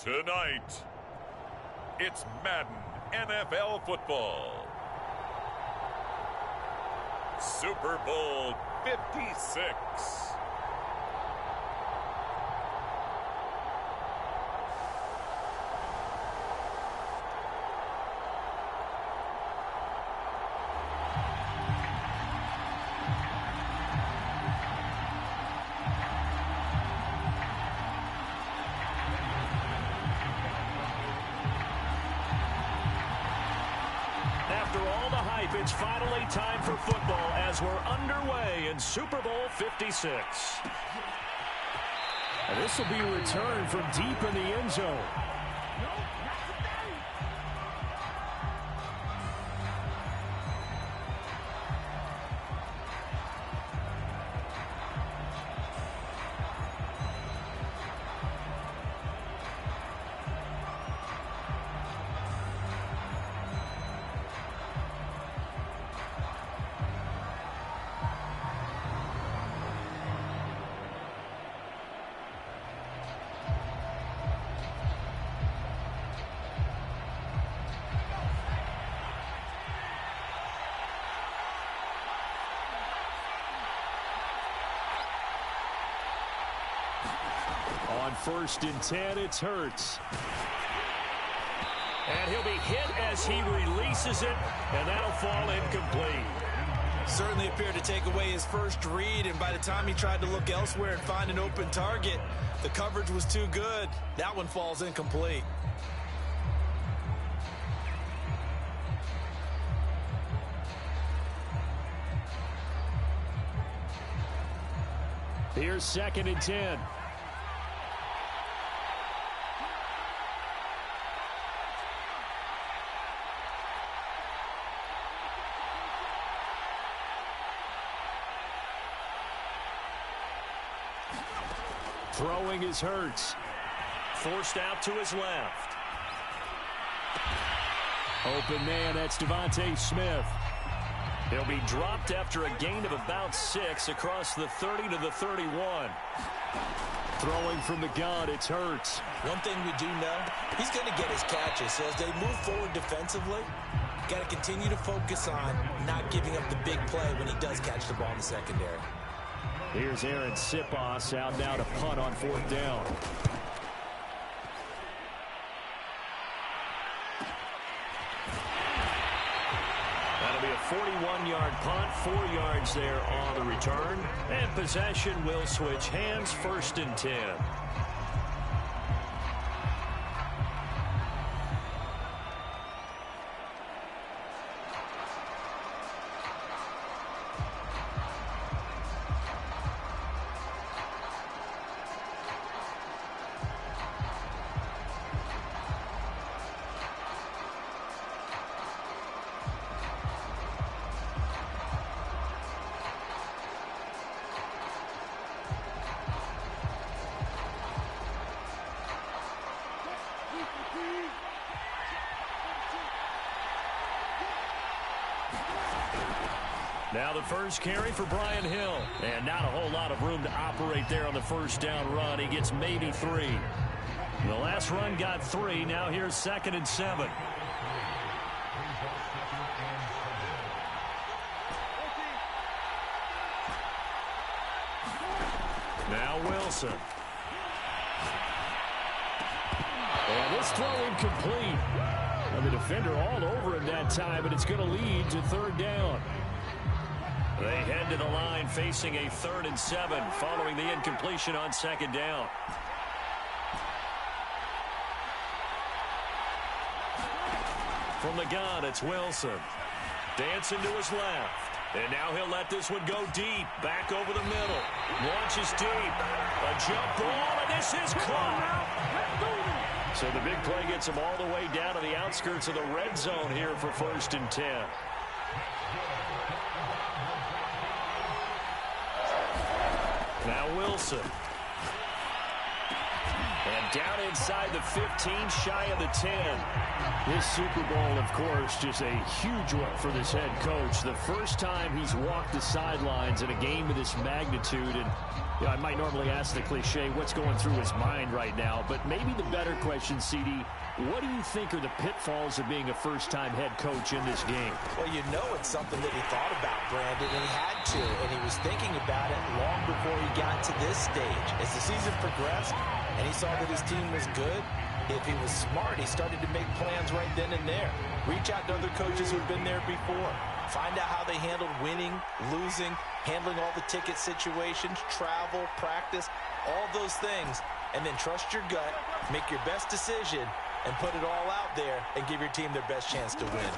Tonight, it's Madden NFL football. Super Bowl 56. After all the hype, it's finally time for football as we're underway in Super Bowl 56. And this will be a return from deep in the end zone. On 1st and 10, it's Hurts. And he'll be hit as he releases it, and that'll fall incomplete. Certainly appeared to take away his first read, and by the time he tried to look elsewhere and find an open target, the coverage was too good. That one falls incomplete. Here's 2nd and 10. Throwing is Hurts. Forced out to his left. Open man, that's Devontae Smith. He'll be dropped after a gain of about 6 across the 30 to the 31. Throwing from the gun, it's Hurts. One thing we do know, he's going to get his catches. So as they move forward defensively, got to continue to focus on not giving up the big play when he does catch the ball in the secondary. Here's Aaron Sipos out now to punt on 4th down. That'll be a 41-yard punt, 4 yards there on the return. And possession will switch hands, 1st and 10. Now the first carry for Brian Hill. And not a whole lot of room to operate there on the 1st down run. He gets maybe 3. The last run got 3. Now here's 2nd and 7. Now Wilson. And this throw incomplete. And the defender all over him that time, and it's going to lead to 3rd down. They head to the line facing a 3rd and 7 following the incompletion on 2nd down. From the gun, it's Wilson. Dancing to his left. And now he'll let this one go deep. Back over the middle. Launches deep. A jump ball, and this is caught. So the big play gets him all the way down to the outskirts of the red zone here for 1st and 10. Now Wilson. And down inside the 15, shy of the 10. This Super Bowl, of course, just a huge one for this head coach. The first time he's walked the sidelines in a game of this magnitude. And you know, I might normally ask the cliche, what's going through his mind right now? But maybe the better question, CD, what do you think are the pitfalls of being a first-time head coach in this game? Well, you know it's something that he thought about, Brandon, and he had to. And he was thinking about it long before he got to this stage. As the season progressed, and he saw that his team was good, if he was smart, he started to make plans right then and there. Reach out to other coaches who've been there before. Find out how they handled winning, losing, handling all the ticket situations, travel, practice, all those things. And then trust your gut, make your best decision, and put it all out there and give your team their best chance to win.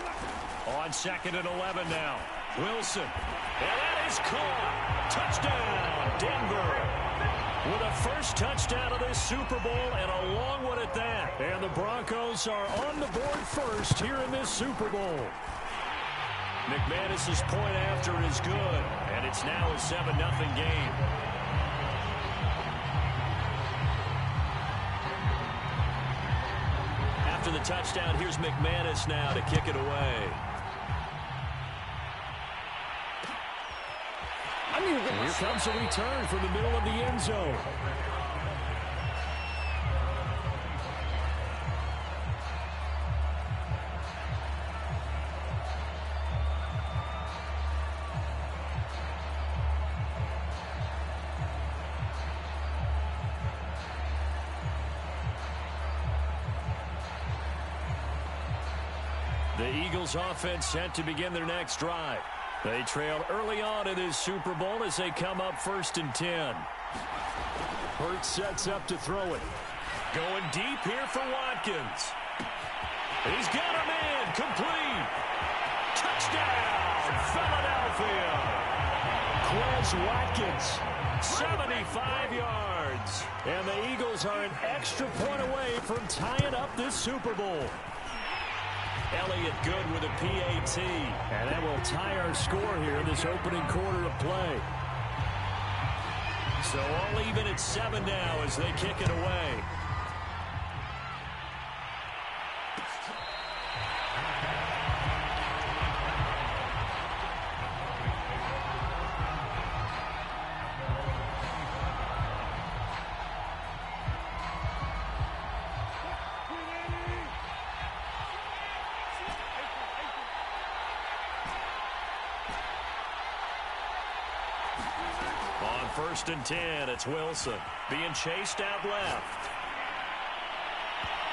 On 2nd and 11 now. Wilson. And that is caught. Touchdown, Denver. With a first touchdown of this Super Bowl and a long one at that. And the Broncos are on the board first here in this Super Bowl. McManus's point after is good, and it's now a 7-0 game. After the touchdown, here's McManus now to kick it away. Here comes a return from the middle of the end zone. The Eagles offense set to begin their next drive. They trail early on in this Super Bowl as they come up 1st and 10. Hurts sets up to throw it. Going deep here for Watkins. He's got a man complete. Touchdown, Philadelphia. Quez Watkins. 75 yards. And the Eagles are an extra point away from tying up this Super Bowl. Elliott good with a PAT. And that will tie our score here in this opening quarter of play. So all even at 7 now as they kick it away. On 1st and 10, it's Wilson being chased out left.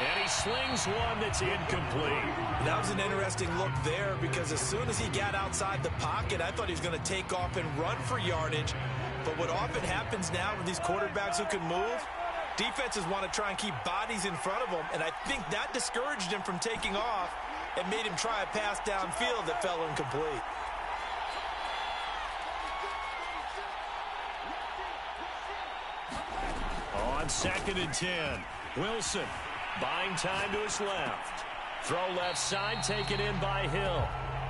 And he slings one that's incomplete. That was an interesting look there because as soon as he got outside the pocket, I thought he was going to take off and run for yardage. But what often happens now with these quarterbacks who can move, defenses want to try and keep bodies in front of them, and I think that discouraged him from taking off and made him try a pass downfield that fell incomplete. On 2nd and 10, Wilson buying time to his left. Throw left side, taken in by Hill.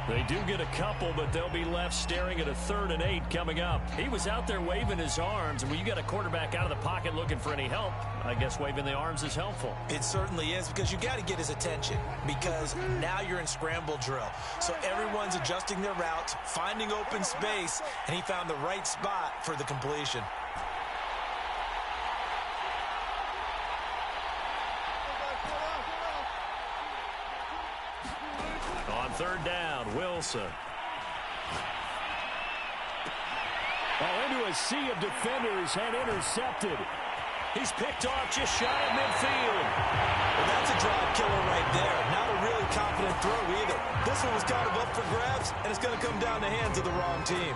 They do get a couple, but they'll be left staring at a 3rd and 8 coming up. He was out there waving his arms, and when you got a quarterback out of the pocket looking for any help, I guess waving the arms is helpful. It certainly is because you got to get his attention because now you're in scramble drill. So everyone's adjusting their routes, finding open space, and he found the right spot for the completion. On 3rd down, Wilson. Into a sea of defenders and intercepted. He's picked off just shy of midfield. Well, that's a drive killer right there. Not a really confident throw either. This one was kind of up for grabs, and it's going to come down the hands of the wrong team.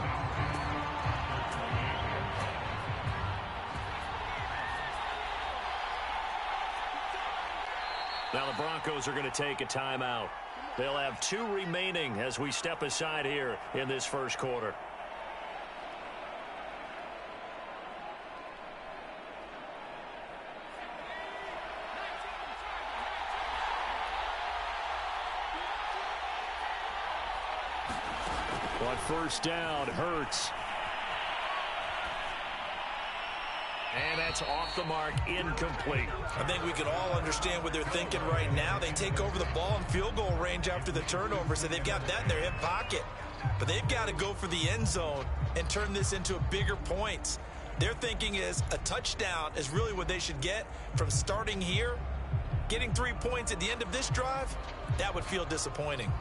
Now the Broncos are going to take a timeout. They'll have 2 remaining as we step aside here in this first quarter. On 1st down, Hurts. And that's off the mark, incomplete. I think we can all understand what they're thinking right now. They take over the ball in field goal range after the turnover, so they've got that in their hip pocket. But they've got to go for the end zone and turn this into a bigger points. Their thinking is a touchdown is really what they should get from starting here. Getting 3 points at the end of this drive, that would feel disappointing.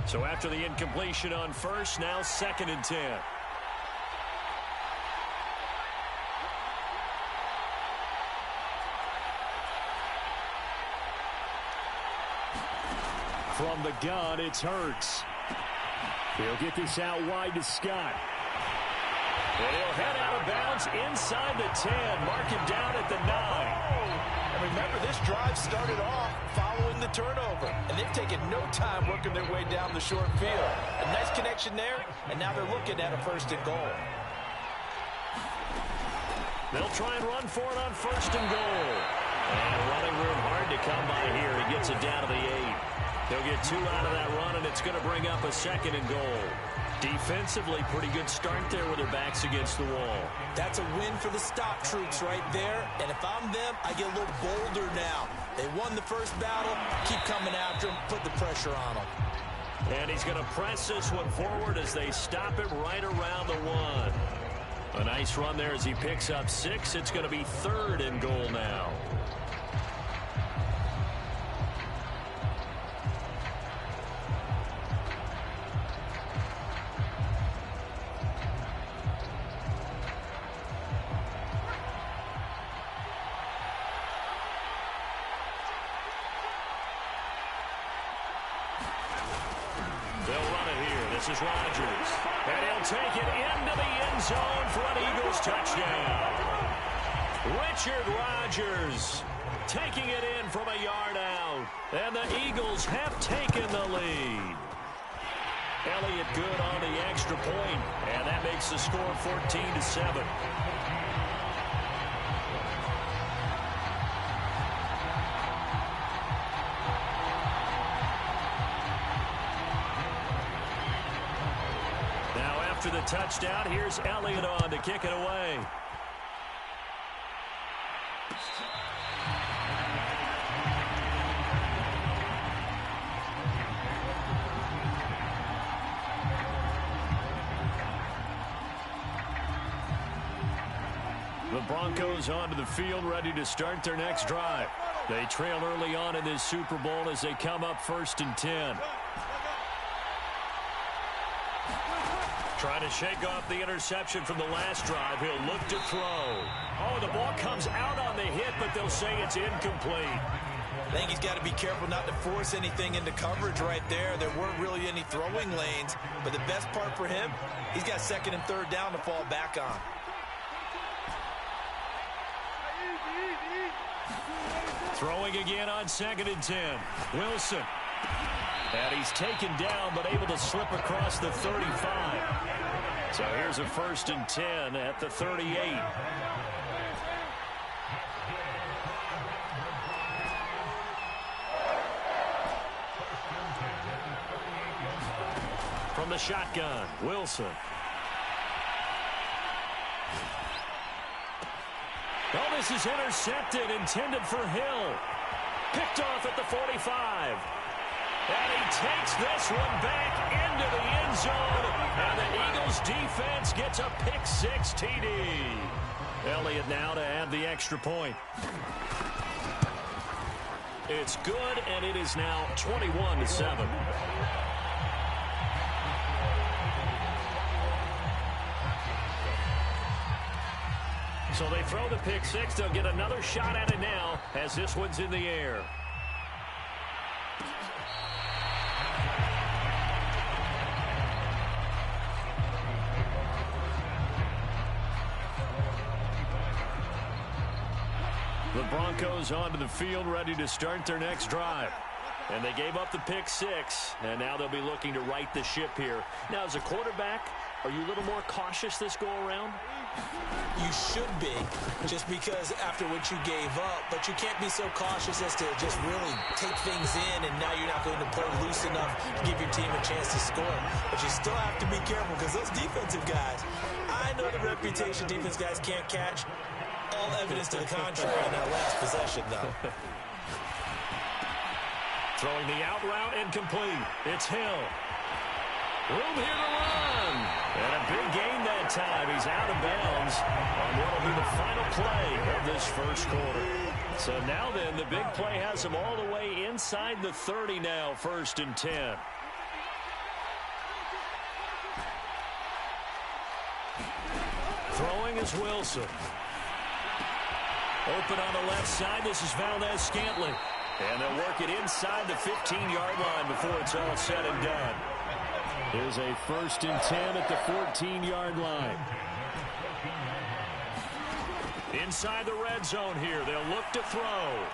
So after the incompletion on first, now 2nd and 10. From the gun, it's Hurts. He'll get this out wide to Scott. And he'll head out of bounds inside the 10. Mark him down at the 9. And remember, this drive started off following the turnover. And they've taken no time working their way down the short field. A nice connection there, and now they're looking at a 1st and goal. They'll try and run for it on 1st and goal. And running room hard to come by here. He gets it down to the 8. They'll get 2 out of that run, and it's going to bring up a 2nd and goal. Defensively, pretty good start there with their backs against the wall. That's a win for the stop troops right there. And if I'm them, I get a little bolder now. They won the first battle. Keep coming after them. Put the pressure on them. And he's going to press this one forward as they stop it right around the 1. A nice run there as he picks up 6. It's going to be 3rd and goal now. This is Rodgers, and he'll take it into the end zone for an Eagles touchdown. Richard Rodgers taking it in from a yard out, and the Eagles have taken the lead. Elliott good on the extra point, and that makes the score 14-7. After the touchdown, here's Elliott on to kick it away. The Broncos onto the field, ready to start their next drive. They trail early on in this Super Bowl as they come up 1st and 10. Trying to shake off the interception from the last drive. He'll look to throw. Oh, the ball comes out on the hit, but they'll say it's incomplete. I think he's got to be careful not to force anything into coverage right there. There weren't really any throwing lanes, but the best part for him, he's got 2nd and 3rd down to fall back on. Throwing again on 2nd and 10. Wilson. And he's taken down, but able to slip across the 35. So here's a 1st and 10 at the 38. From the shotgun, Wilson. Oh, this is intercepted, intended for Hill. Picked off at the 45. And he takes this one back into the end zone. And the Eagles defense gets a pick-6 TD. Elliott now to add the extra point. It's good, and it is now 21-7. So they throw the pick-6. They'll get another shot at it now as this one's in the air. The Broncos onto the field, ready to start their next drive. And they gave up the pick-6, and now they'll be looking to right the ship here. Now, as a quarterback, are you a little more cautious this go-around? You should be, just because after what you gave up. But you can't be so cautious as to just really take things in, and now you're not going to play loose enough to give your team a chance to score. But you still have to be careful, because those defensive guys, I know the reputation defense guys can't catch. All evidence to the contrary on that last possession, though. Throwing the out route incomplete. It's Hill. Room here to run. And a big gain that time. He's out of bounds on what will be the final play of this first quarter. So now then, the big play has him all the way inside the 30 now, 1st and 10. Throwing is Wilson. Open on the left side. This is Valdez-Scantling. And they'll work it inside the 15-yard line before it's all said and done. Here's a 1st and 10 at the 14-yard line. Inside the red zone here. They'll look to throw.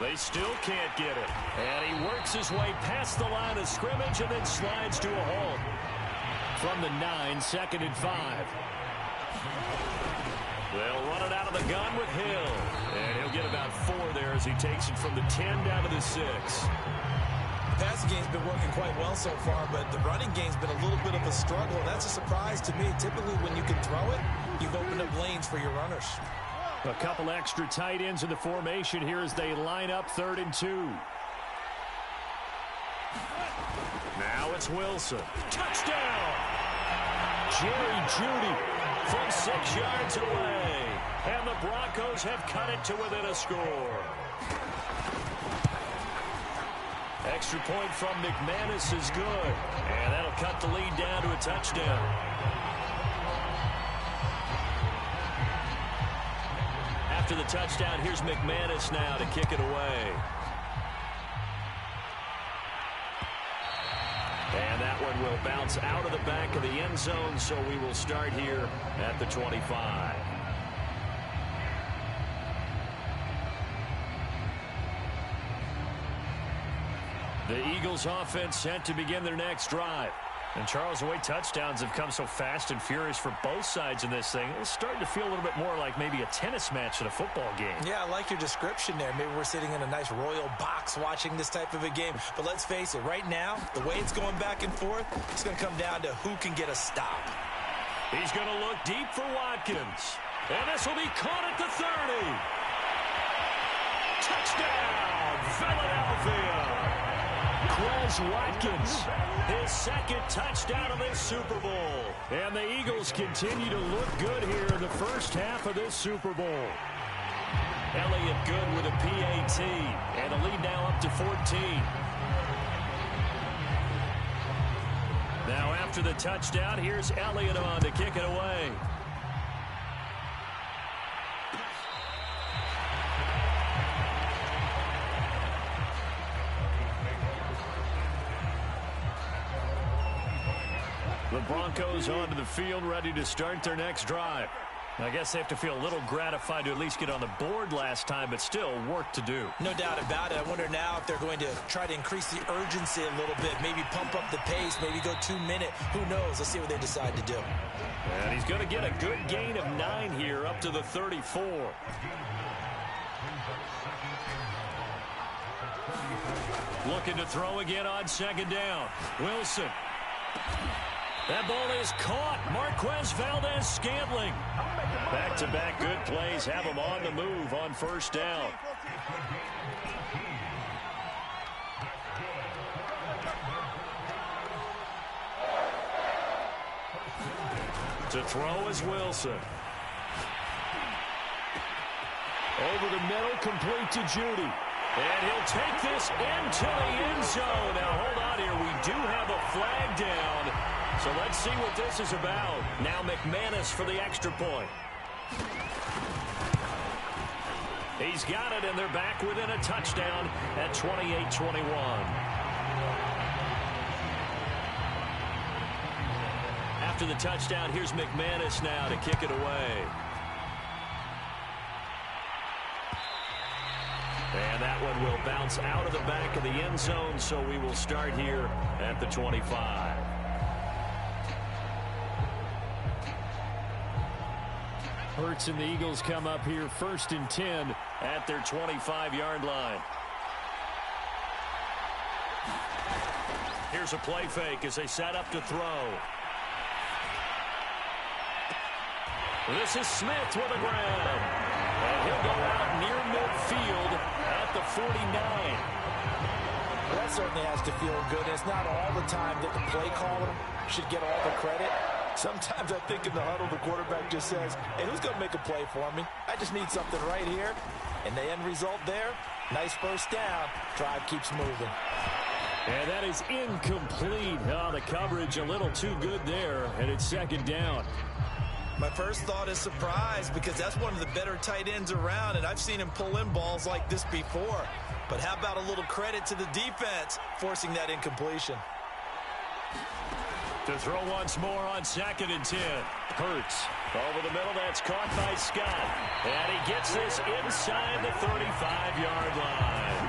They still can't get it. And he works his way past the line of scrimmage and then slides to a halt. From the 9, 2nd and 5. They'll run it out of the gun with Hill. And he'll get about 4 there as he takes it from the 10 down to the 6. The passing game's been working quite well so far, but the running game's been a little bit of a struggle. That's a surprise to me. Typically, when you can throw it, you've opened up lanes for your runners. A couple extra tight ends in the formation here as they line up 3rd and 2. Now it's Wilson. Touchdown! Jerry Jeudy from 6 yards away. And the Broncos have cut it to within a score. Extra point from McManus is good. And that'll cut the lead down to a touchdown. After the touchdown, here's McManus now to kick it away. And that one will bounce out of the back of the end zone, so we will start here at the 25. The Eagles offense set to begin their next drive. And, Charles, the way touchdowns have come so fast and furious for both sides in this thing, it's starting to feel a little bit more like maybe a tennis match at a football game. Yeah, I like your description there. Maybe we're sitting in a nice royal box watching this type of a game. But let's face it, right now, the way it's going back and forth, it's going to come down to who can get a stop. He's going to look deep for Watkins. And this will be caught at the 30. Touchdown, Philadelphia. Quez Watkins, his 2nd touchdown of this Super Bowl. And the Eagles continue to look good here in the first half of this Super Bowl. Elliott good with a PAT, and the lead now up to 14. Now after the touchdown, here's Elliott on to kick it away. The Broncos onto the field, ready to start their next drive. I guess they have to feel a little gratified to at least get on the board last time, but still work to do. No doubt about it. I wonder now if they're going to try to increase the urgency a little bit, maybe pump up the pace, maybe go 2-minute. Who knows? Let's see what they decide to do. And he's going to get a good gain of 9 here, up to the 34. Looking to throw again on 2nd down. Wilson. That ball is caught. Marquez Valdez-Scantling. Back-to-back good plays have him on the move on 1st down. To throw is Wilson. Over the middle, complete to Jeudy. And he'll take this into the end zone. Now, hold on here. We do have a flag down. So let's see what this is about. Now McManus for the extra point. He's got it, and they're back within a touchdown at 28-21. After the touchdown, here's McManus now to kick it away. And that one will bounce out of the back of the end zone, so we will start here at the 25. Hurts and the Eagles come up here 1st and 10 at their 25-yard line. Here's Here's a play fake as they set up to throw. This is Smith with a grab. And he'll go out near midfield at the 49. That certainly has to feel good. It's not all the time that the play caller should get all the credit. Sometimes I think in the huddle, the quarterback just says, hey, who's going to make a play for me? I just need something right here. And the end result there, nice first down. Drive keeps moving. And that is incomplete. Oh, the coverage a little too good there, and it's second down. My first thought is surprise because that's one of the better tight ends around, and I've seen him pull in balls like this before. But how about a little credit to the defense forcing that incompletion? To throw once more on 2nd and 10. Hurts over the middle. That's caught by Scott. And he gets this inside the 35-yard line.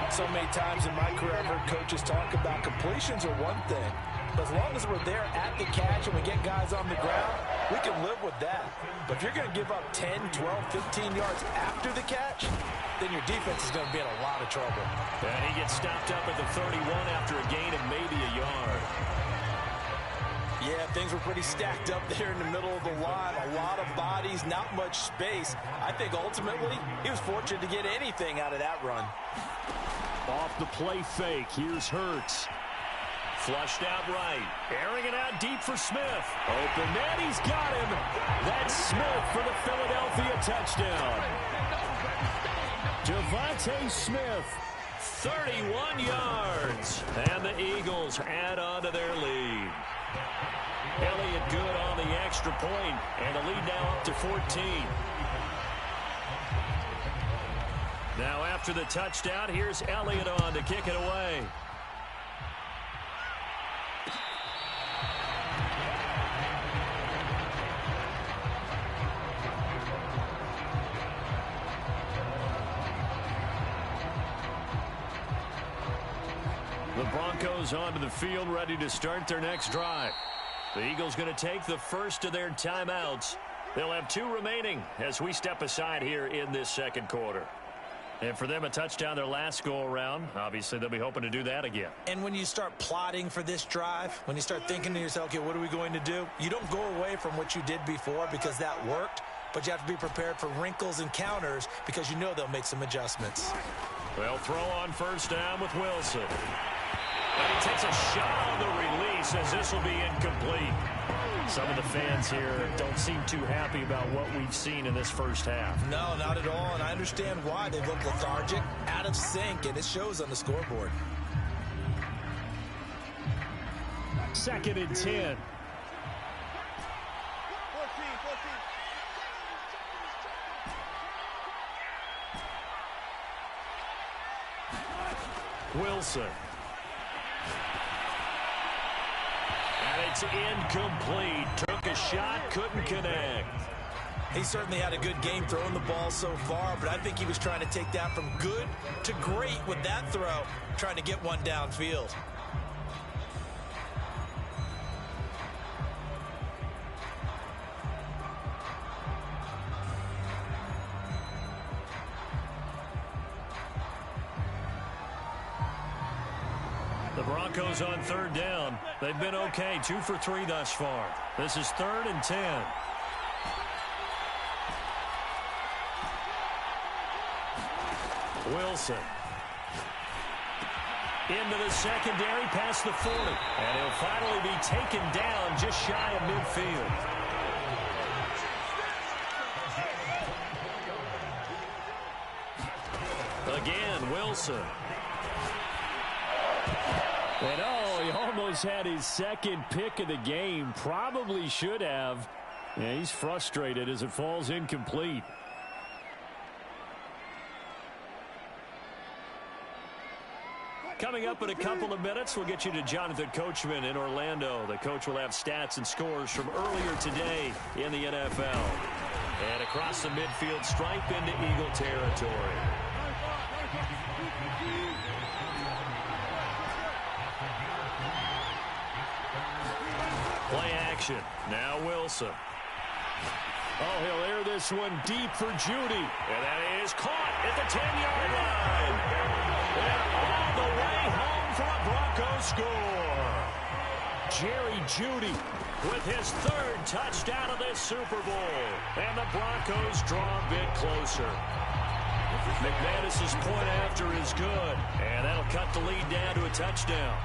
So many times in my career, I've heard coaches talk about completions are one thing. But as long as we're there at the catch and we get guys on the ground, we can live with that. But if you're going to give up 10, 12, 15 yards after the catch, then your defense is going to be in a lot of trouble. And he gets stopped up at the 31 after a gain of maybe a yard. Yeah, things were pretty stacked up there in the middle of the line. A lot of bodies, not much space. I think ultimately he was fortunate to get anything out of that run. Off the play fake, here's Hurts. Flushed out right. Airing it out deep for Smith. Open net, he's got him. That's Smith for the Philadelphia touchdown. Devontae Smith, 31 yards. And the Eagles add on to their lead. Elliott good on the extra point, and the lead now up to 14. Now after the touchdown, here's Elliott on to kick it away. The Broncos onto the field, ready to start their next drive. The Eagles going to take the first of their timeouts. They'll have 2 remaining as we step aside here in this second quarter. And for them, a touchdown their last go-around. Obviously, they'll be hoping to do that again. And when you start plotting for this drive, when you start thinking to yourself, okay, what are we going to do? You don't go away from what you did before because that worked, but you have to be prepared for wrinkles and counters because you know they'll make some adjustments. They'll throw on first down with Wilson. And he takes a shot on the release as this will be incomplete. Some of the fans here don't seem too happy about what we've seen in this first half. No, not at all, and I understand why. They look lethargic, out of sync, and it shows on the scoreboard. 2nd and 10. Wilson. And it's incomplete. Took a shot, couldn't connect. He certainly had a good game throwing the ball so far, but I think he was trying to take that from good to great with that throw, trying to get one downfield. The Broncos on third down. They've been okay, 2 for 3 thus far. This is 3rd and 10. Wilson. Into the secondary, past the 40. And he'll finally be taken down just shy of midfield. Again, Wilson. And oh, he almost had his second pick of the game. Probably should have. Yeah, he's frustrated as it falls incomplete. Coming up in a couple of minutes, we'll get you to Jonathan Coachman in Orlando. The coach will have stats and scores from earlier today in the NFL. And across the midfield stripe into Eagle territory. Play action. Now Wilson. Oh, he'll air this one deep for Judy. And that is caught at the 10-yard line. And all the way home for a Broncos Broncos score. Jerry Jeudy with his third touchdown of this Super Bowl. And the Broncos draw a bit closer. McManus's point after is good. And that'll cut the lead down to a touchdown.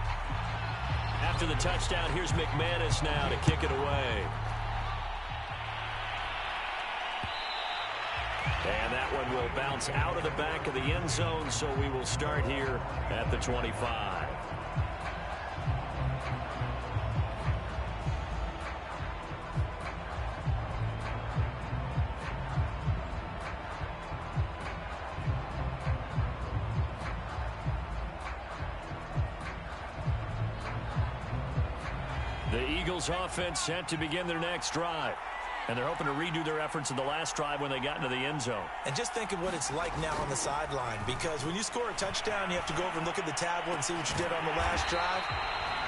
After the touchdown, here's McManus now to kick it away. And that one will bounce out of the back of the end zone, so we will start here at the 25. The Eagles offense set to begin their next drive. And they're hoping to redo their efforts in the last drive when they got into the end zone. And just think of what it's like now on the sideline, because when you score a touchdown, you have to go over and look at the tablet and see what you did on the last drive.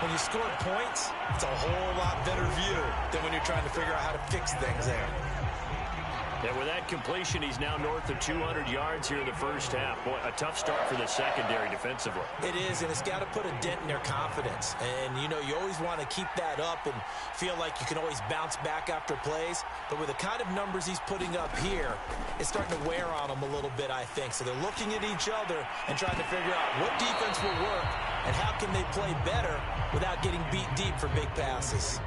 When you score points, it's a whole lot better view than when you're trying to figure out how to fix things there. And with that completion, he's now north of 200 yards here in the first half. Boy, a tough start for the secondary defensively. It is, and it's got to put a dent in their confidence. And, you know, you always want to keep that up and feel like you can always bounce back after plays. But with the kind of numbers he's putting up here, it's starting to wear on them a little bit, I think. So they're looking at each other and trying to figure out what defense will work and how can they play better without getting beat deep for big passes.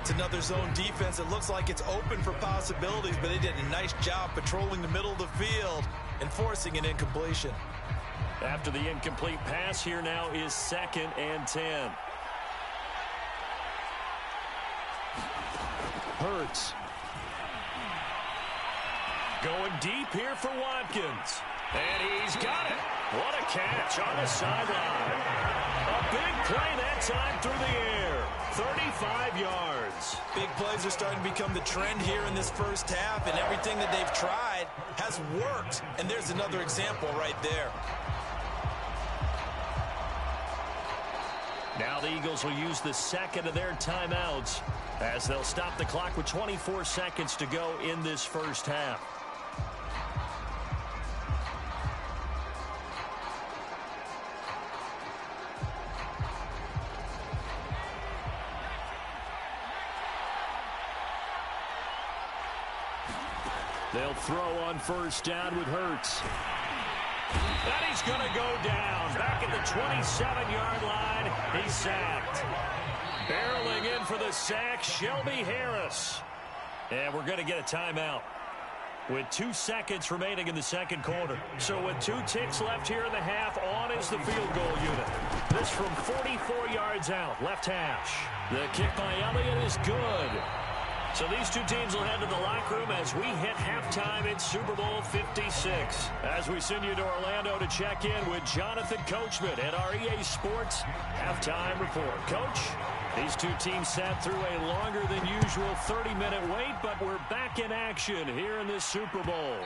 It's another zone defense. It looks like it's open for possibilities, but they did a nice job patrolling the middle of the field and forcing an incompletion. After the incomplete pass, here now is 2nd and 10. Hurts. Going deep here for Watkins. And he's got it. What a catch on the sideline. A big play that time through the air. 35 yards. Big plays are starting to become the trend here in this first half, and everything that they've tried has worked. And there's another example right there. Now the Eagles will use the second of their timeouts as they'll stop the clock with 24 seconds to go in this first half. They'll throw on first down with Hurts. And he's going to go down. Back at the 27-yard line. He's sacked. Barreling in for the sack, Shelby Harris. And we're going to get a timeout with 2 seconds remaining in the second quarter. So with 2 ticks left here in the half, on is the field goal unit. This from 44 yards out, left hash. The kick by Elliott is good. So these two teams will head to the locker room as we hit halftime in Super Bowl 56. As we send you to Orlando to check in with Jonathan Coachman at our EA Sports Halftime Report. Coach, these two teams sat through a longer than usual 30-minute wait, but we're back in action here in this Super Bowl.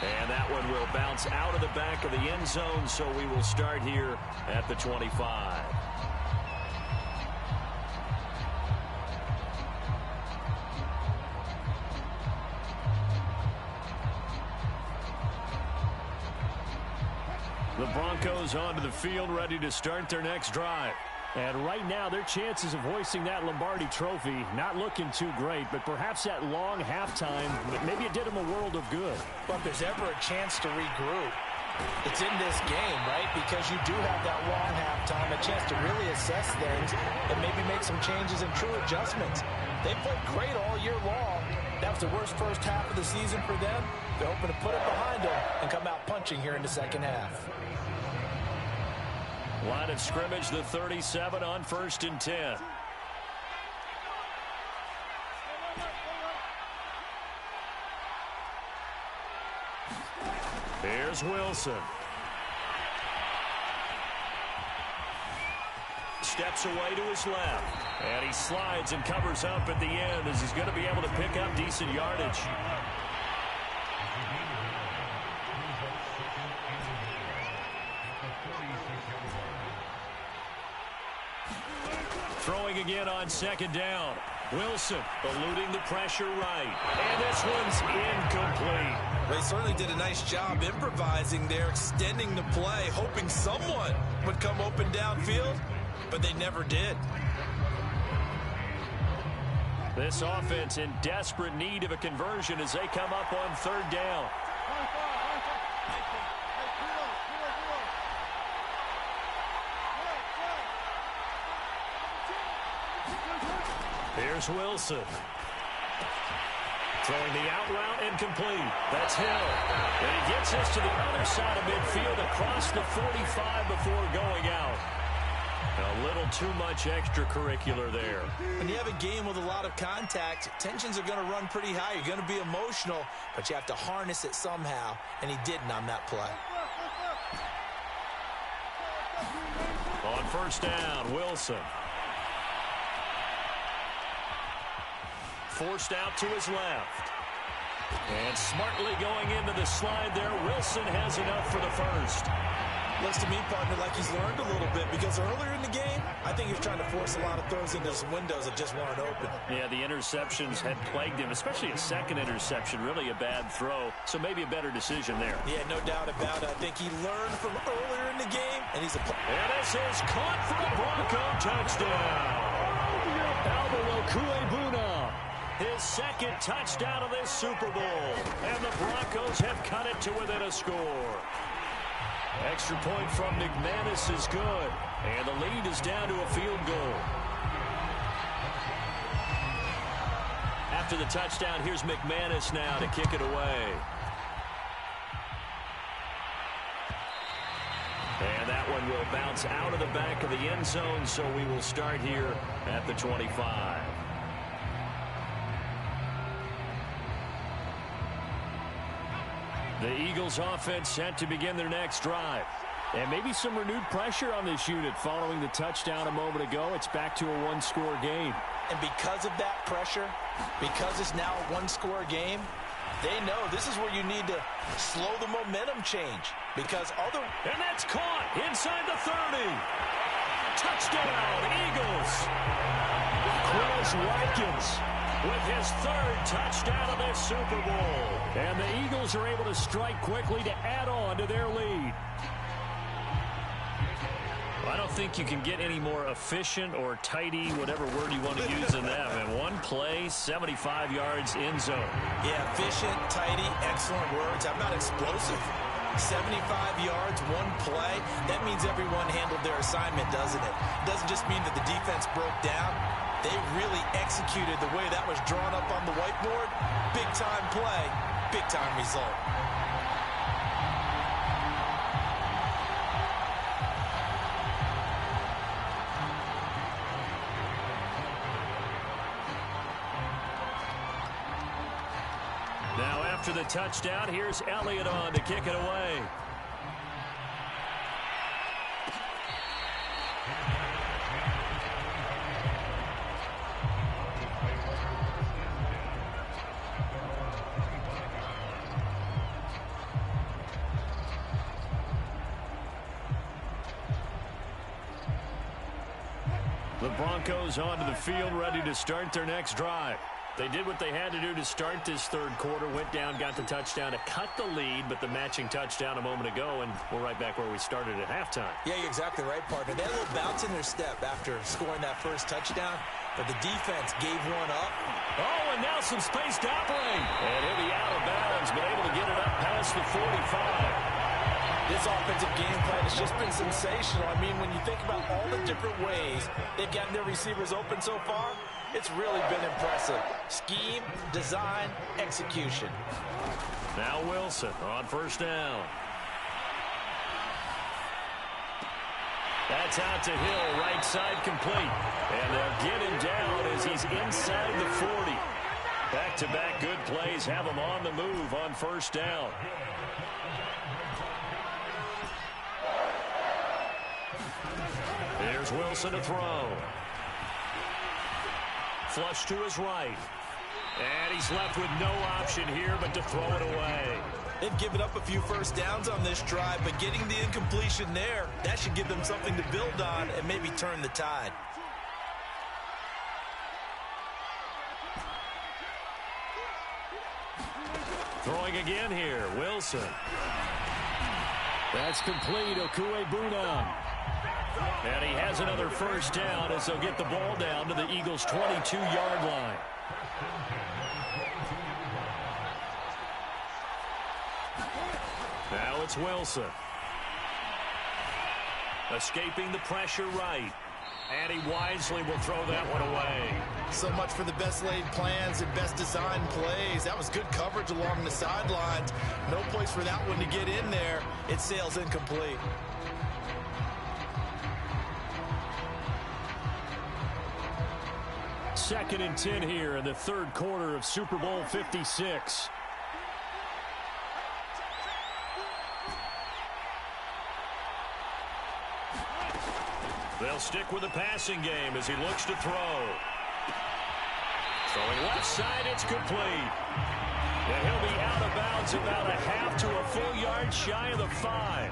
And that one will bounce out of the back of the end zone, so we will start here at the 25. The Broncos onto the field, ready to start their next drive. And right now, their chances of hoisting that Lombardi trophy not looking too great, but perhaps that long halftime, maybe it did them a world of good. But if there's ever a chance to regroup, it's in this game, right? Because you do have that long halftime, a chance to really assess things and maybe make some changes and true adjustments. They played great all year long. That was the worst first half of the season for them. They're hoping to put it behind them and come out punching here in the second half. Line of scrimmage, the 37 on 1st and 10. Here's Wilson. Steps away to his left. And he slides and covers up at the end as he's going to be able to pick up decent yardage. Throwing again on 2nd down. Wilson eluding the pressure right. And this one's incomplete. They certainly did a nice job improvising there, extending the play, hoping someone would come open downfield. but they never did. This offense in desperate need of a conversion as they come up on third down. Here's Wilson. Throwing the out route incomplete. That's Hill. And he gets us to the other side of midfield across the 45 before going out. A little too much extracurricular there. When you have a game with a lot of contact, tensions are going to run pretty high. You're going to be emotional, but you have to harness it somehow, and he didn't on that play. On first down, Wilson. Forced out to his left. And smartly going into the slide there, Wilson has enough for the first. Looks to me, partner, like he's learned a little bit because earlier in the game, I think he was trying to force a lot of throws into some windows that just weren't open. Yeah, the interceptions had plagued him, especially a second interception, really a bad throw. So maybe a better decision there. Yeah, no doubt about it. I think he learned from earlier in the game, and he's a... And this is caught for a Bronco touchdown. Albert Okuebuna, his second touchdown of this Super Bowl. And the Broncos have cut it to within a score. Extra point from McManus is good. And the lead is down to a field goal. After the touchdown, here's McManus now to kick it away. And that one will bounce out of the back of the end zone, so we will start here at the 25. The Eagles offense set to begin their next drive. And maybe some renewed pressure on this unit following the touchdown a moment ago. It's back to a one-score game. And because of that pressure, because it's now a one-score game, they know this is where you need to slow the momentum change. Because other... And that's caught inside the 30. Touchdown, Eagles. Chris Watkins with his third touchdown of this Super Bowl. And the Eagles are able to strike quickly to add on to their lead. I don't think you can get any more efficient or tidy, whatever word you want to use in that. And one play, 75 yards in zone. Yeah, efficient, tidy, excellent words. How about explosive? 75 yards, one play. That means everyone handled their assignment, doesn't it? It doesn't just mean that the defense broke down. They really executed the way that was drawn up on the whiteboard. Big-time play, big-time result. Now after the touchdown, here's Elliott on to kick it away. The Broncos onto the field, ready to start their next drive. They did what they had to do to start this third quarter, went down, got the touchdown to cut the lead, but the matching touchdown a moment ago, and we're right back where we started at halftime. Yeah, you're exactly right, partner. They had a little bounce in their step after scoring that first touchdown, but the defense gave one up. Oh, and now some space to operate. And he'll be out of bounds, but able to get it up past the 45. This offensive game plan has just been sensational. I mean, when you think about all the different ways they've gotten their receivers open so far, it's really been impressive. Scheme, design, execution. Now Wilson on first down. That's out to Hill, right side complete. And they'll get him down as he's inside the 40. Back-to-back good plays have him on the move on first down. Here's Wilson to throw. Flush to his right. And he's left with no option here but to throw it away. They've given up a few first downs on this drive, but getting the incompletion there, that should give them something to build on and maybe turn the tide. Throwing again here, Wilson. That's complete, Okuebuna. And he has another first down as they'll get the ball down to the Eagles' 22-yard line. Now it's Wilson. Escaping the pressure right. And he wisely will throw that one away. So much for the best laid plans and best designed plays. That was good coverage along the sidelines. No place for that one to get in there. It sails incomplete. Second and 10 here in the third quarter of Super Bowl 56. They'll stick with the passing game as he looks to throw. Throwing left side, it's complete. And he'll be out of bounds about a half to a full yard shy of the 5.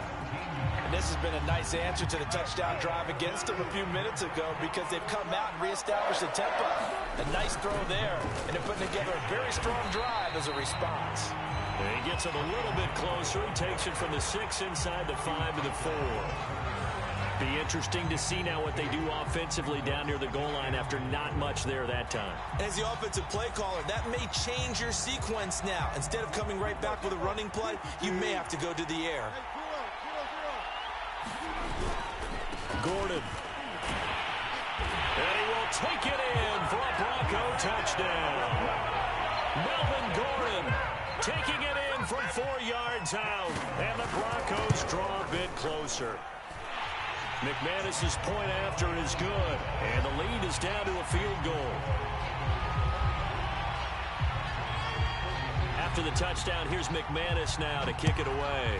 And this has been a nice answer to the touchdown drive against them a few minutes ago because they've come out and reestablished the tempo. A nice throw there, and they're putting together a very strong drive as a response. And he gets it a little bit closer. He takes it from the 6 inside the 5 to the 4. Be interesting to see now what they do offensively down near the goal line after not much there that time. As the offensive play caller, that may change your sequence now. Instead of coming right back with a running play, you may have to go to the air. Gordon. And he will take it in for a Bronco touchdown. Melvin Gordon taking it in from 4 yards out. And the Broncos draw a bit closer. McManus's point after is good. And the lead is down to a field goal. After the touchdown, here's McManus now to kick it away.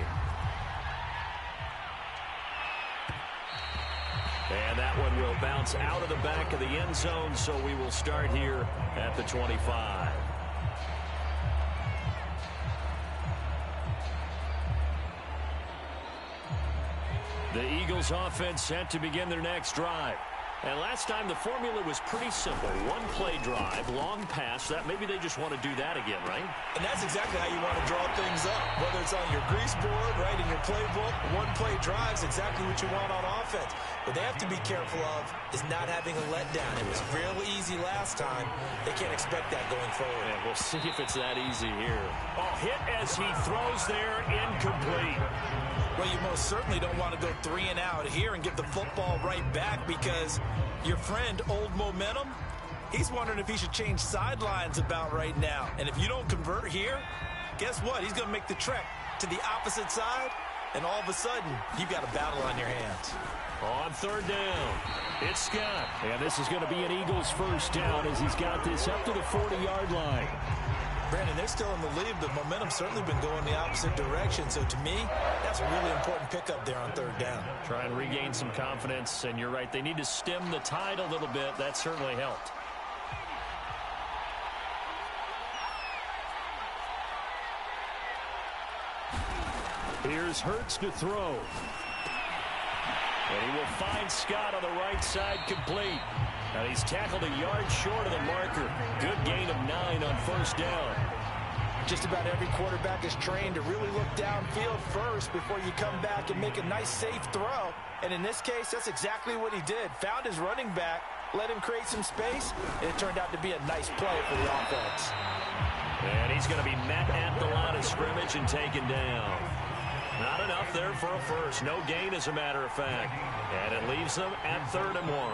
And that one will bounce out of the back of the end zone, so we will start here at the 25. The Eagles offense set to begin their next drive. And last time the formula was pretty simple. One play drive, long pass. That maybe they just want to do that again, right? And that's exactly how you want to draw things up. Whether it's on your grease board, right, in your playbook, one play drive is exactly what you want on offense. What they have to be careful of is not having a letdown. It was real easy last time. They can't expect that going forward. And we'll see if it's that easy here. Oh, hit as he throws there, incomplete. Well, you most certainly don't want to go 3 and out here and give the football right back because your friend, Old Momentum, he's wondering if he should change sidelines about right now. And if you don't convert here, guess what? He's going to make the trek to the opposite side, and all of a sudden, you've got a battle on your hands. On third down, it's Scott. And this is going to be an Eagles first down as he's got this up to the 40-yard line. Brandon, they're still in the lead, but momentum's certainly been going the opposite direction. So to me, that's a really important pickup there on third down. Try and regain some confidence, and you're right. They need to stem the tide a little bit. That certainly helped. Here's Hurts to throw. And he will find Scott on the right side complete. And he's tackled a yard short of the marker. Good gain of 9 on first down. Just about every quarterback is trained to really look downfield first before you come back and make a nice, safe throw. And in this case, that's exactly what he did. Found his running back, let him create some space, and it turned out to be a nice play for the offense. And he's going to be met at the line of scrimmage and taken down. Not enough there for a first. No gain, as a matter of fact. And it leaves them at 3rd and 1.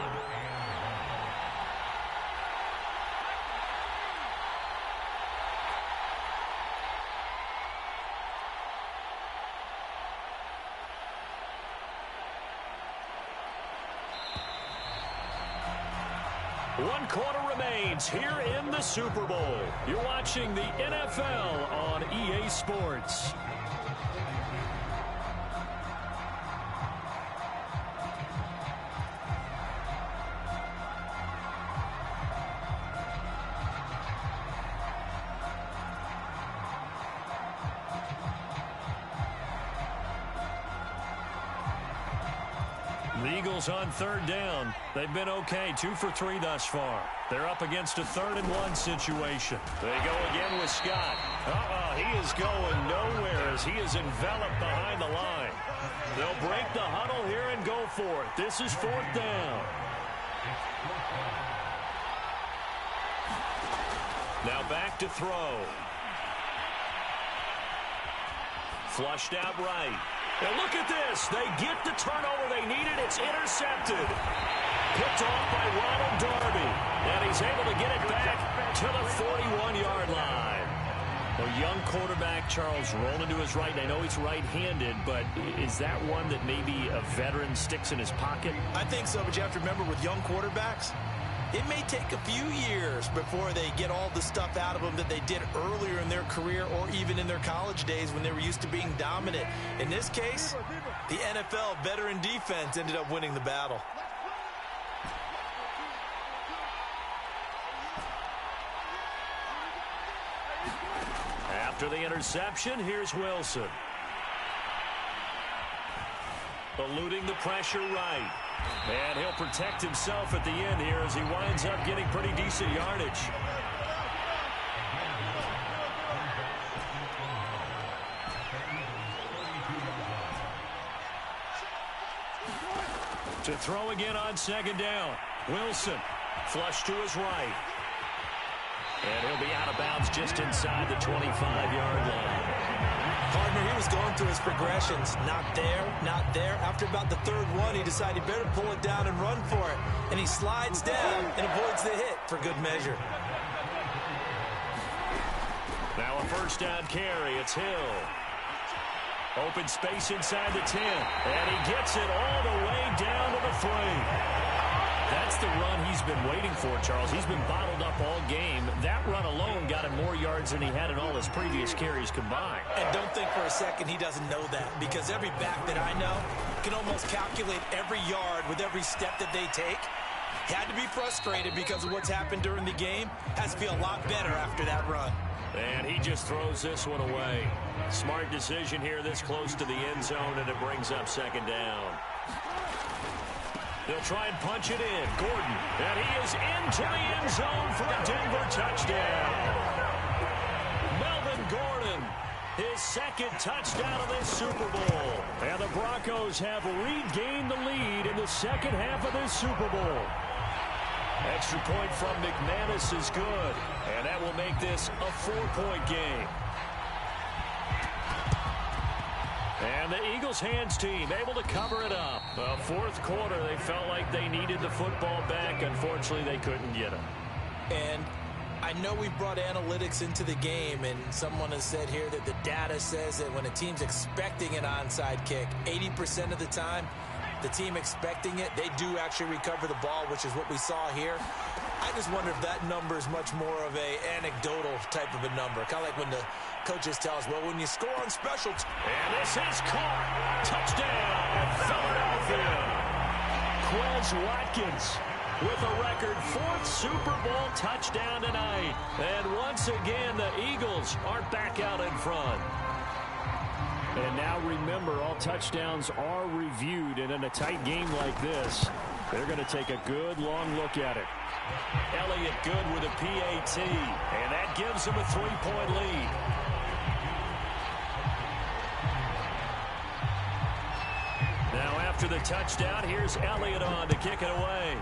One quarter remains here in the Super Bowl. You're watching the NFL on EA Sports. The Eagles on third down. They've been okay, 2 for 3 thus far. They're up against a 3rd-and-1 situation. They go again with Scott. He is going nowhere as he is enveloped behind the line. They'll break the huddle here and go for it. This is 4th down. Now back to throw. Flushed out right. And look at this. They get the turnover they needed. It's intercepted. Picked off by Ronald Darby. And he's able to get it back to the 41-yard line. A young quarterback, Charles, rolling to his right. I know he's right-handed, but is that one that maybe a veteran sticks in his pocket? I think so, but you have to remember with young quarterbacks, it may take a few years before they get all the stuff out of them that they did earlier in their career or even in their college days when they were used to being dominant. In this case, the NFL veteran defense ended up winning the battle. After the interception, here's Wilson. Eluding the pressure right. And he'll protect himself at the end here as he winds up getting pretty decent yardage. To throw again on 2nd down. Wilson, flush to his right. And he'll be out of bounds just inside the 25-yard line. Partner, he was going through his progressions. Not there, not there. After about the 3rd one, he decided he better pull it down and run for it. And he slides down and avoids the hit for good measure. Now a 1st down carry. It's Hill. Open space inside the 10. And he gets it all the way down to the 3. That's the run he's been waiting for, Charles. He's been bottled up all game. That run alone got him more yards than he had in all his previous carries combined. And don't think for a second he doesn't know that, because every back that I know can almost calculate every yard with every step that they take. He had to be frustrated because of what's happened during the game. Has to feel a lot better after that run. And he just throws this one away. Smart decision here this close to the end zone, and it brings up 2nd down. They'll try and punch it in. Gordon. And he is into the end zone for a Denver touchdown. Melvin Gordon, his 2nd touchdown of this Super Bowl. And the Broncos have regained the lead in the 2nd half of this Super Bowl. Extra point from McManus is good. And that will make this a 4-point game. And the Eagles hands team able to cover it up. 4th quarter, they felt like they needed the football back. Unfortunately, they couldn't get it. And I know we brought analytics into the game, and someone has said here that the data says that when a team's expecting an onside kick, 80% of the time, the team expecting it, they do actually recover the ball, which is what we saw here. I just wonder if that number is much more of a anecdotal type of a number. Kind of like when the coaches tell us, well, when you score on special and this is caught. Touchdown, Philadelphia. Quez Watkins with a record 4th Super Bowl touchdown tonight. And once again, the Eagles are back out in front. And now remember, all touchdowns are reviewed. And in a tight game like this, they're going to take a good long look at it. Elliott good with a PAT. And that gives him a 3-point lead. Now after the touchdown, here's Elliott on to kick it away.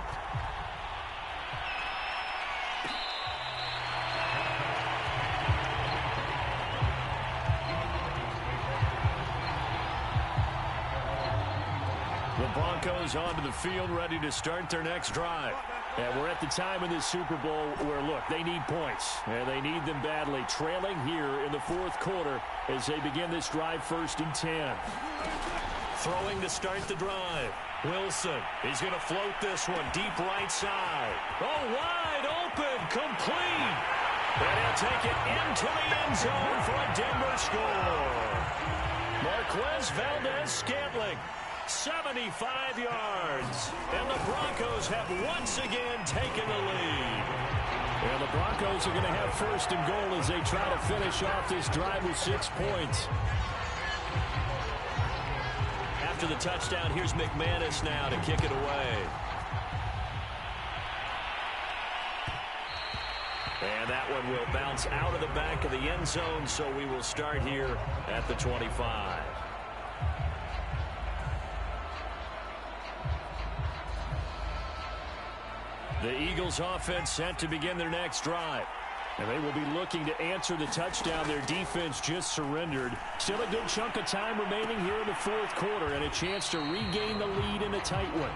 The Broncos onto the field, ready to start their next drive. And we're at the time in this Super Bowl where, look, they need points. And they need them badly. Trailing here in the 4th quarter as they begin this drive 1st and 10. Throwing to start the drive. Wilson, he's going to float this one deep right side. Oh, wide open, complete. And he'll take it into the end zone for a Denver score. Marquez Valdez-Scantling, 75 yards. And the Broncos have once again taken the lead. And the Broncos are going to have 1st and goal as they try to finish off this drive with 6 points. After the touchdown, here's McManus now to kick it away. And that one will bounce out of the back of the end zone, so we will start here at the 25. The Eagles offense set to begin their next drive. And they will be looking to answer the touchdown their defense just surrendered. Still a good chunk of time remaining here in the fourth quarter and a chance to regain the lead in a tight one.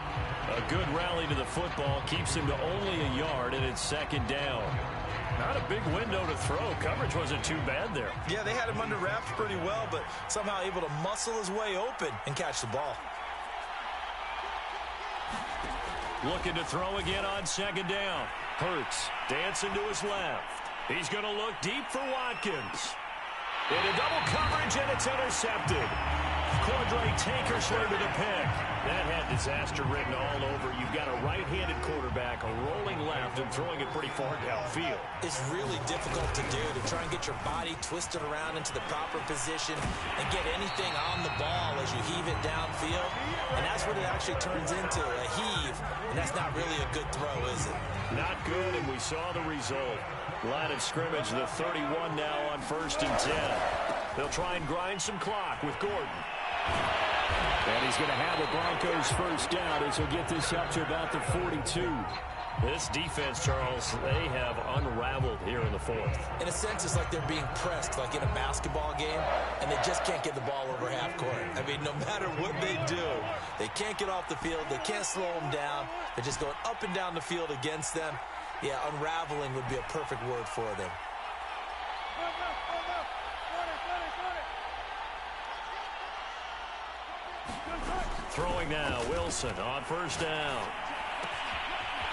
A good rally to the football keeps him to only a yard, and it's second down. Not a big window to throw. Coverage wasn't too bad there. Yeah, they had him under wraps pretty well, but somehow able to muscle his way open and catch the ball. Looking to throw again on second down. Hurts dancing to his left. He's going to look deep for Watkins. Into double coverage, and it's intercepted. Cordray Tankersley with a pick. That had disaster written all over. You've got a right-handed quarterback, a rolling left, and throwing it pretty far downfield. It's really difficult to do, to try and get your body twisted around into the proper position and get anything on the ball as you heave it downfield. And that's what it actually turns into, a heave. And that's not really a good throw, is it? Not good, and we saw the result. Line of scrimmage, the 31 now on 1st and 10. They'll try and grind some clock with Gordon. And he's going to have the Broncos first down as he'll get this up to about the 42. This defense, Charles, they have unraveled here in the fourth. In a sense, it's like they're being pressed, like in a basketball game, and they just can't get the ball over half court. I mean, no matter what they do, they can't get off the field. They can't slow them down. They're just going up and down the field against them. Yeah, unraveling would be a perfect word for them. Throwing now, Wilson on first down.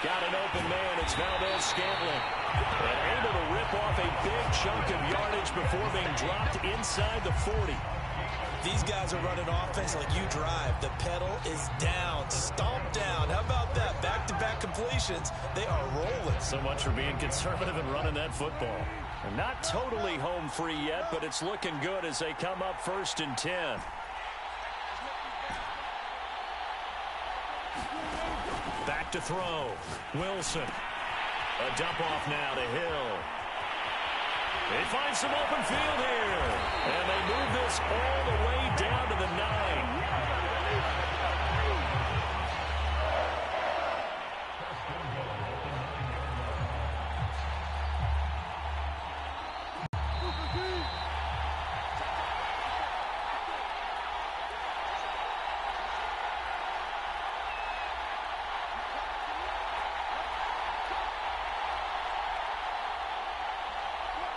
Got an open man, it's Valdez-Scantling. And able to rip off a big chunk of yardage before being dropped inside the 40. These guys are running offense like you drive. The pedal is down, stomped down. How about that? Back-to-back completions. They are rolling. So much for being conservative and running that football. And not totally home free yet, but it's looking good as they come up 1st and 10. Back to throw. Wilson. A dump off now to Hill. They find some open field here. And they move this all the way down to the 9.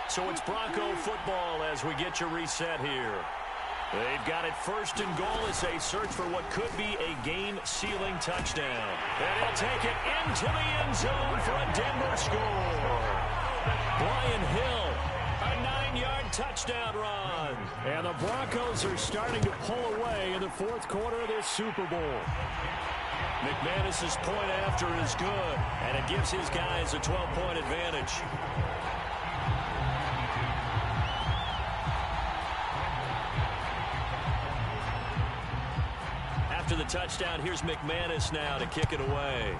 So it's Bronco football as we get you reset here. They've got it 1st and goal as they search for what could be a game-sealing touchdown. And he'll take it into the end zone for a Denver score. Brian Hill, a 9-yard touchdown run. And the Broncos are starting to pull away in the fourth quarter of this Super Bowl. McManus's point after is good, and it gives his guys a 12-point advantage. After the touchdown, here's McManus now to kick it away.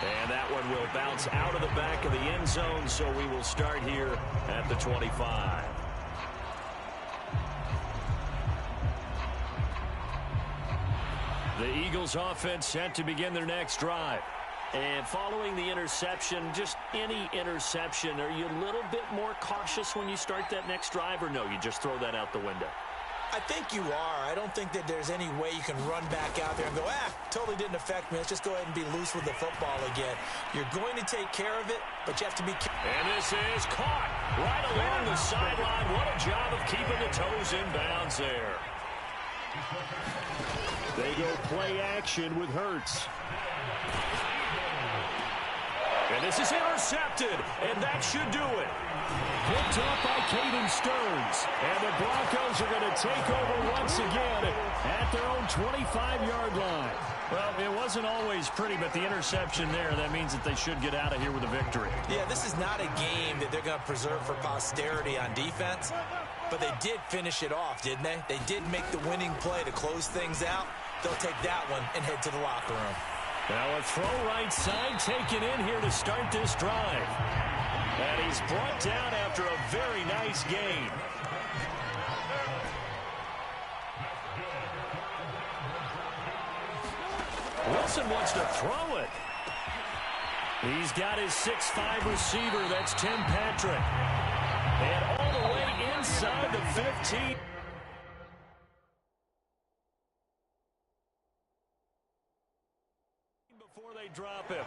And that one will bounce out of the back of the end zone, so we will start here at the 25. The Eagles offense set to begin their next drive. And following the interception, just any interception, are you a little bit more cautious when you start that next drive, or no, you just throw that out the window? I think you are. I don't think that there's any way you can run back out there and go, totally didn't affect me. Let's just go ahead and be loose with the football again. You're going to take care of it, but you have to be careful. And this is caught right along the sideline. What a job of keeping the toes in bounds there. They go play action with Hurts. And this is intercepted, and that should do it. Picked up by Caden Stearns. And the Broncos are going to take over once again at their own 25-yard line. Well, it wasn't always pretty, but the interception there, that means that they should get out of here with a victory. Yeah, this is not a game that they're going to preserve for posterity on defense. but they did finish it off, didn't they? They did make the winning play to close things out. They'll take that one and head to the locker room. Now a throw right side taken in here to start this drive. And he's brought down after a very nice gain. Wilson wants to throw it. He's got his 6'5" receiver. That's Tim Patrick. And all the way inside the 15. Before they drop him.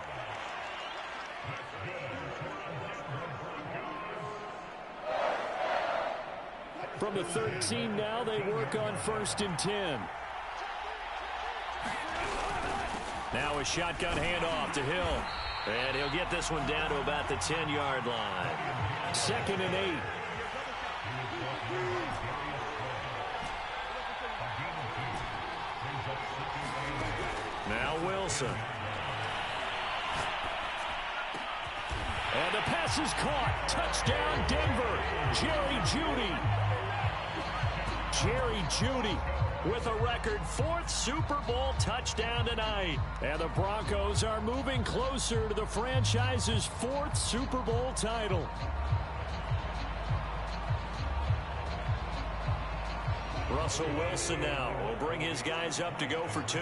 From the 13 now, they work on 1st and 10. Now a shotgun handoff to Hill. And he'll get this one down to about the 10-yard line. 2nd and 8. Now Wilson. And the pass is caught. Touchdown, Denver. Jerry Jeudy with a record 4th Super Bowl touchdown tonight. And the Broncos are moving closer to the franchise's 4th Super Bowl title. Russell Wilson now will bring his guys up to go for 2.